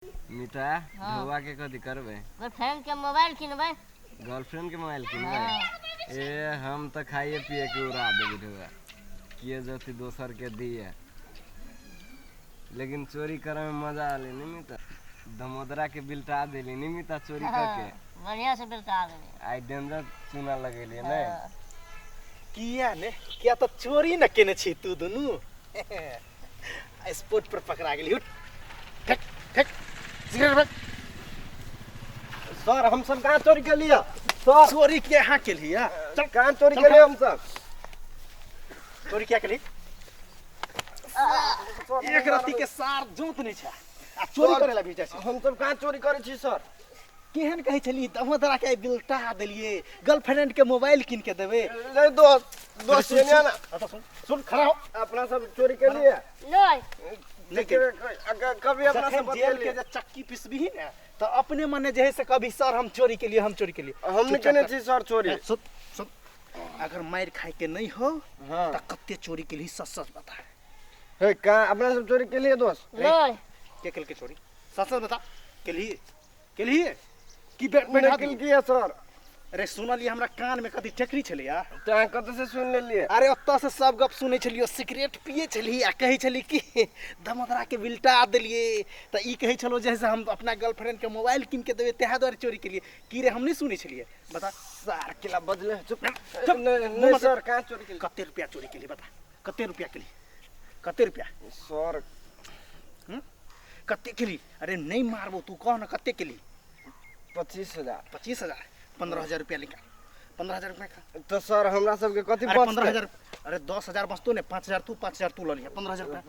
मीठा ढोवा के कथी करबे? गर्लफ्रेंड के मोबाइल किनबे। गर्लफ्रेंड के मोबाइल किनबे? ए हम तो खाइए पिए के उड़ा देबे ढोवा किए जति दोसर के दिए, लेकिन चोरी करे में मजा आले नहीं मीठा। दमोदरा के बिल्टा देली नहीं मीठा चोरी करके। बढ़िया से बिल्टा देली। आई डेंजर चूना लगेली नहीं किया ने क्या तो चोरी न केने छी तू दुनु स्पॉट पर पकड़ा गेली। उठ ठक ठक सिगरेट रख। सर हम सब कहाँ चोरी कर लिया? सर चोरी के यहाँ के लिया? चल कहाँ चोरी कर लिया? हम सब चोरी क्या के लिए? एक राती के सार जोत नहीं छा आ चोरी करे ला भेजा छी। हम सब कहाँ चोरी करे छी सर? केहन कहे छली दमोदरा के बिल्टा देलिए, गर्लफ्रेंड के मोबाइल किन के देबे। नहीं दोस्त दोस्त ये नहीं ना। तो सुन सुन खड़ा हो। अपना सब चोरी कर लिए नहीं लेकिन कभी अपना सब जेल के जो चक्की पिसबी ही ना तो अपने मने जे है से कभी सर हम चोरी के लिए हमने केने छी सर चोरी। सुन सुन अगर मार खाए के नहीं हो हाँ। तो कत्ते चोरी के लिए सच सच बता। है कहाँ अपना सब चोरी के लिए दोस्त? नहीं के कल के चोरी सच सच बता। के लिए की मैंने किल किया सर। अरे सुनलिए हमरा कान में कथी ठेकरी छले या तैं कत से सुन ले लिए? अरे ओत्ता से सब गप सुनै छलियो, सिगरेट पिए छली आ कहे छली कि दमोदरा के बिल्टा देलिए त ई कहे छलो जैसे हम अपना गर्लफ्रेंड के मोबाइल किन के देबे तेहा द्वारे चोरी के लिए। की रे हम नहीं सुनै छलिए? बता सर किला बदले चुप चुप। नहीं सर कहाँ चोरी के लिए? कते रुपया चोरी के लिए बता? कते रुपया के लिए? कते रुपया? सर कते के लिए? अरे नहीं मारबो तू कह ना कते के लिए? 25,000। 25,000 15,000 रुपया निकाल। 15,000 रुपया का तो सर हमरा सब के कथी अरे बच 15,000 अरे 10,000 बचतो ने 5,000 तू 5,000 तू ल लिया 15,000 रुपया।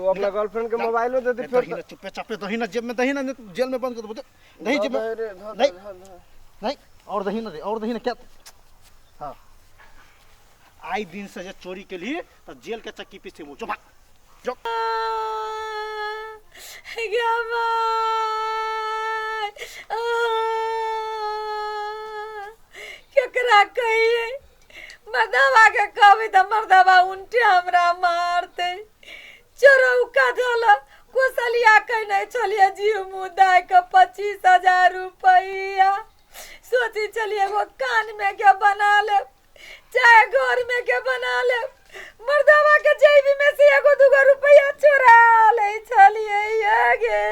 अपना गर्लफ्रेंड के मोबाइलो दे दे दही ना चुपे चापे दही ना जेब में दही ना जेल में बंद कर दो दही जेब में नहीं नहीं और दही ना दे और दही ना क्या। हाँ आई दिन से जो चोरी के लिए तो जेल के चक्की पीछे वो जो भाग जो केकरा कहिए मर्दवा के कभी तो मर्दवा उल्टे हमरा मारते चोरौका धोला कुशलिया कहीं नहीं चलिए जीव मुदाय का 25,000 रुपया सोची चलिए वो कान में क्या बना ले चाहे घर में क्या बना ले मर्दवा के जेबी में से एगो दूगो रुपया चोरा ले चलिए आगे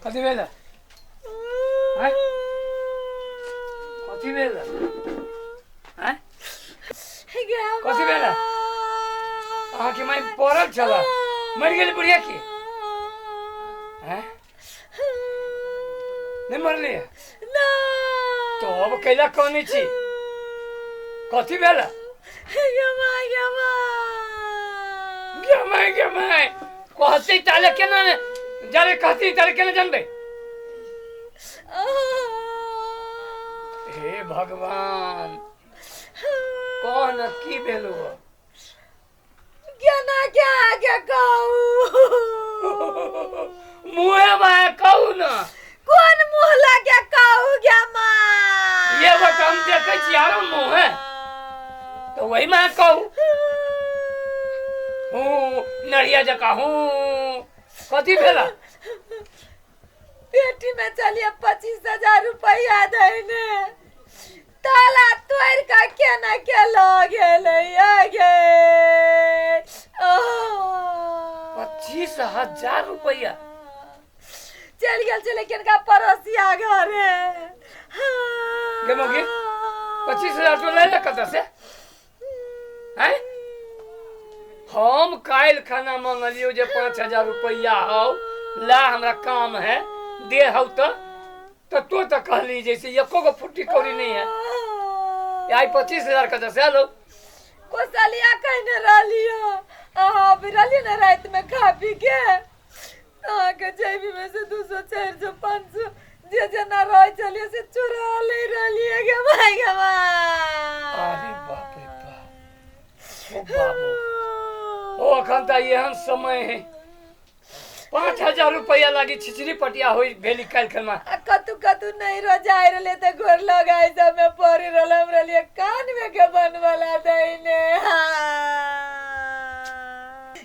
कथी भेल? हैं कथी भेल? हैं कथी भेल? अहाँ के माई पड़ल छला मर गेल बुढ़िया की? हैं नहीं मरली? तो अब कैला कहनी छी कथी भेल? गमाई कहती ताले केना जाले कहती ताले केना जानबे? हे भगवान कौन की भेलो? केना क्या कहू मुँहे में कहू ना। कौन मुँह लगे कहू गे माँ ये बात हम देखे छी यारो मुँह है तो वही मैं कहू हूँ नरिया जका हूँ कथी भेला? पेटी में चलिए 25,000 रुपया देने ताला तोड़ का केना के लो गेले आगे 25,000 रुपया चल गेल चले किनका पड़ोसिया घर है गे मोगी 25,000 तो ले ले कत से हैं? हम काल खाना मांगलियो जे 5,000 रुपया हो ला हमरा काम है दे हो तो तो कहली जैसे एको गो फुट्टी कौड़ी नहीं है आई 25,000 का दस लो कोसलिया कहने रहलियो भी रहली ना रात में खा पी के के जेबी में से 200 400 500 जे ना रह चलिए से चुरा ले रहलिए गे भाई गे अरे बाप रे बाप ओ बाबू ओ अखनता एहन समय है 5,000 रुपया लागी छिछरी पटिया होई भेली काल खनमा कतु नहीं रो जाय रहले त घर लगाई सब में पड़ी रहलम रहलिए कान में के बनवाला दैने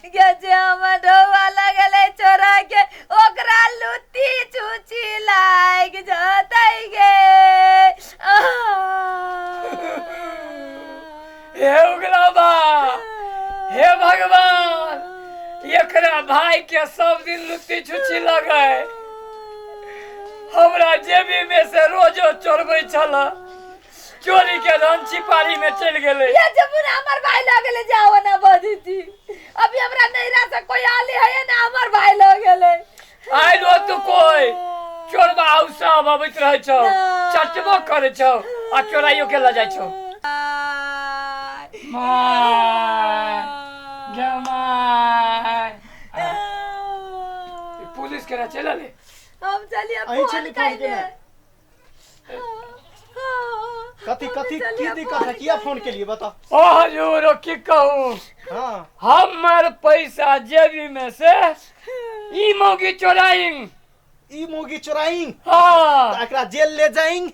के जे हमर ढौआ लगले चोरा के ओकरा लुत्ती चुची लाग जतै गे हे उगला बा, हे भगवान, एकरा भाई के सब दिन लुत्ती छुच्छी लगे, हमरा जेबी में से रोजो चोरबै छल, चोरी के धन छिपारी में चल गेले। ये जमुना हमर भाई लगले जाओ ना बदीती, अभी हमरा नैरा से कोई आली है ना हमर भाई लगले। आइलो तू कोई चोरबा सब अबैत रहे छौ, चटबो करे छौ आ चोराइयो के ल जाय छौ। पुलिस के चले ले, हम चलिए अहीं फोन चली फोन कैले। केने। कथी कथी की दिक्कत है, किया फोन के लिए बता। ओ हजूर की कहूँ, हाँ हमर पैसा जेबी में से ई मौगी चोराइंग। ई मोगी चुराइंग, हाँ एकरा जेल ले जाइंग।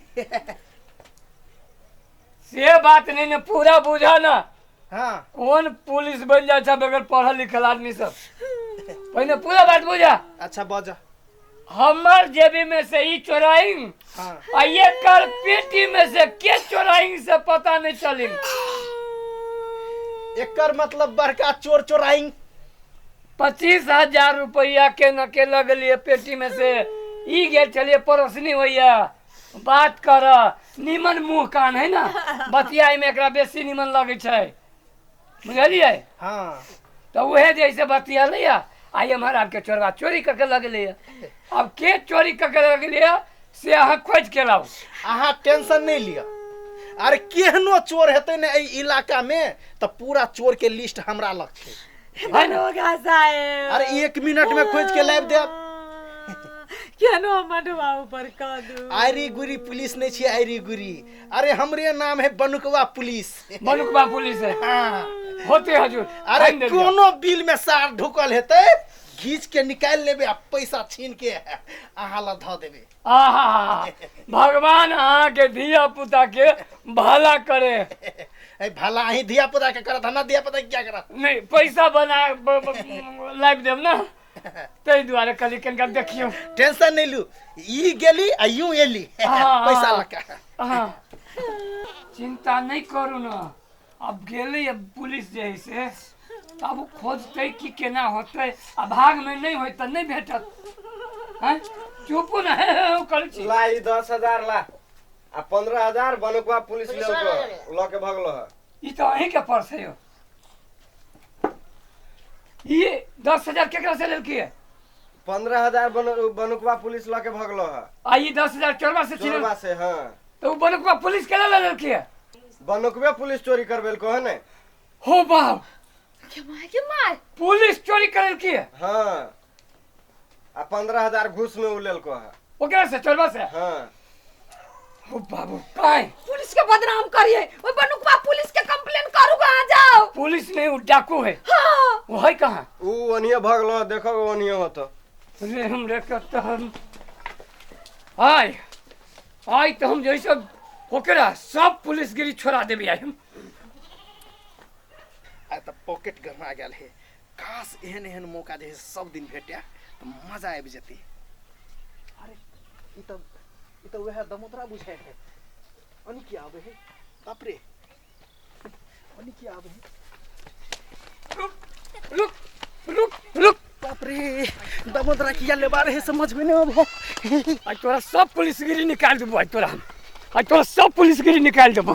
से बात नहीं ने पूरा बुझा ना। हाँ कौन पुलिस बन जाए छा बगैर पढ़ल लिखल आदमी सब, पहले पूरा बात बुझा। अच्छा बजा। हमर जेबी में से ई चोराइंग हाँ आ ये कर पेटी में से के चोराइंग से पता नहीं चलिंग। एकर मतलब बड़का चोर चोराइंग। 25,000 रुपया के न के लगलिए पेटी में से, ई गेल चलिए परोसनी होइया, बात कर निमन मुंह कान है ना, बतियाई में एकरा बेसी निमन लगे छै, बुझलिए। हाँ तो वहे जैसे बतिया लिया आई हमारा के चोरवा चोरी करके लगले। अब के चोरी करके लगले से अहाँ खोज के लाओ। अहाँ टेंशन नहीं लिया। अरे केहनो चोर हेतै ने एहि इलाका में तो पूरा चोर के लिस्ट हमरा लग छै। है ना? दरोगा साहेब, अरे 1 मिनट में खोज के लाइव देब। केनो हमर ढौआ ऊपर कर दू। आयरी गुरी पुलिस नहीं छी, आयरी गुरी। अरे हमरे नाम है बनुकवा पुलिस। बनुकबा पुलिस है। हाँ। होते हजूर। अरे फाइन दे दिया। कोनो बिल में सार ढुकल हेतै, घीच के निकाल लेबे आ पैसा छीन के अहाँ ला ध देबे। आहा, भगवान अहाँ के धिया पुता के भला करे। ए भला अहीं धिया पुता के करत, हमरा धिया पुता के क्या करत। नहीं पैसा बना लाइव देव ना, तै दुआरे कली कनका देखियो। टेंशन नहीं लू, ई गेली आ यूं एली पैसा लका। हाँ, चिंता नहीं करू ना। अब गेले अब पुलिस जे है से अब खोजते कि केना होते, आ भाग में नहीं होय त नहीं भेटत। हैं चुप ना है कर छी। ला ई 10,000 ला आ 15,000 बनुकवा पुलिस ल के भगलो है। ई तो अहीं के पर्स है। ये 10,000 केकरा से लेल की है? 15,000 बनुकवा पुलिस ल के भगलो है। आ ये 10,000 चोरवा से छिन। चोरवा से। हाँ तो बनुकवा पुलिस के लेल की है? बनुकवे पुलिस चोरी करबेल को है ने। हो बाप, के मार पुलिस चोरी करल की है? हाँ आ 15,000 घूस में उलेल को है। ओकरा से चोरवा से? हाँ हो बाबू काहे पुलिस के बदनाम करिए, ओए बनुकवा पुलिस के कंप्लेन करू, कहां जाओ। पुलिस नहीं, वो डाकू है। हाँ। वो है कहाँ? ऊ ओनिए भगलो, देखो ओनिए होतो। रे हम रे कहता हम आय आय तो हम जैसे ओकरा सब पुलिसगिरी छोड़ा देबे। आय हम आ त पॉकेट गरमा गेल है। खास एहन एहन मौका दे सब दिन भेटया तो मजा आबि जेती। अरे ई तो वह दमोदरा बुझाय है। अनि की आवे है, बाप रे अनि की आवे है। रुक रुक रुक, बाप रे दमोदरा किया लेबा रहे, समझ में नहीं आबो। आज तोरा सब पुलिसगिरी निकाल देबो। आज तोरा सब पुलिसगिरी निकाल देबो।